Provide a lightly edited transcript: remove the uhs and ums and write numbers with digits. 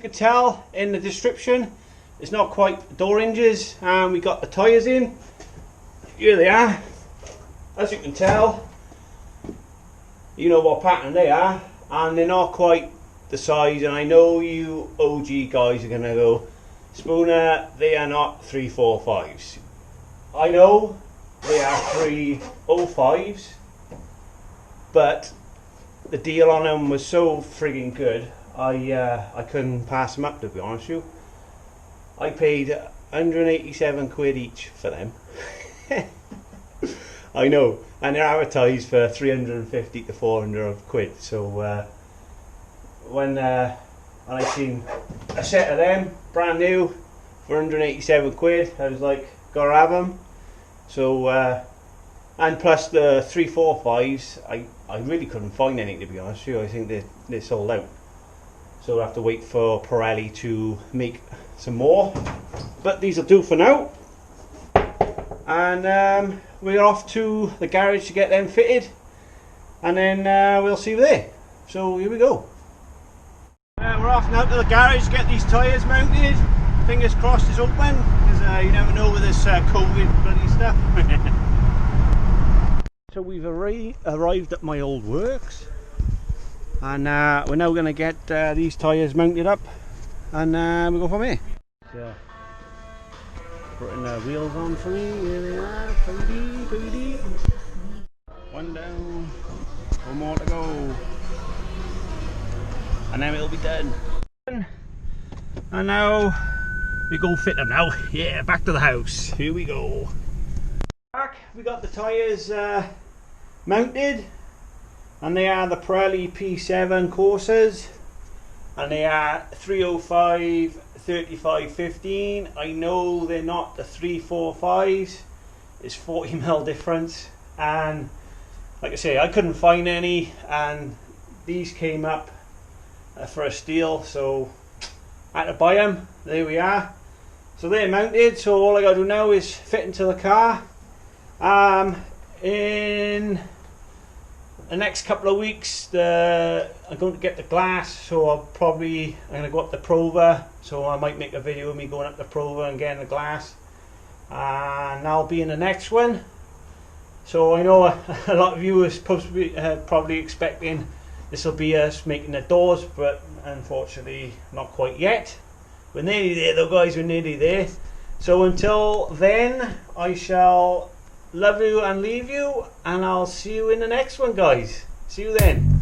can tell in the description, it's not quite door hinges, and we got the tyres in. Here they are. As you can tell, you know what pattern they are, and they're not quite the size. And I know you OG guys are gonna go, Spooner, they are not 345s. I know they are 305s, but the deal on them was so frigging good, I couldn't pass them up, to be honest with you. I paid 187 quid each for them. I know, and they're advertised for 350 to 400 quid. So when I seen a set of them brand new for 187 quid, I was like, gotta have them. So and plus the 345s, I really couldn't find anything, to be honest with you. I think they're sold out, so we'll have to wait for Pirelli to make some more, but these will do for now. And we're off to the garage to get them fitted, and then we'll see you there. So here we go. We're off now to the garage to get these tyres mounted. Fingers crossed it's open, because you never know with this COVID bloody stuff. So we've arrived at my old works, and we're now going to get these tyres mounted up, and we'll go from here. Putting the wheels on for me. Here they are, pretty. One down, one more to go, and then it'll be done. And now we go fit them now. Yeah, back to the house. Here we go. Back, we got the tyres mounted, and they are the Pirelli P7 Corsas, and they are 305 3515. I know they're not the 345s. It's 40mm difference, and like I say, I couldn't find any, and these came up for a steal, so I had to buy them. There we are. So they're mounted, so all I gotta do now is fit into the car. In the next couple of weeks, I'm going to get the glass, so I'm going to go up to Prova, so I might make a video of me going up to Prova and getting the glass, and I'll be in the next one. So I know a lot of you are supposed to be probably expecting this will be us making the doors, but unfortunately not quite yet. We're nearly there though, guys, we're nearly there. So until then, I shall love you and leave you, and I'll see you in the next one, guys. See you then.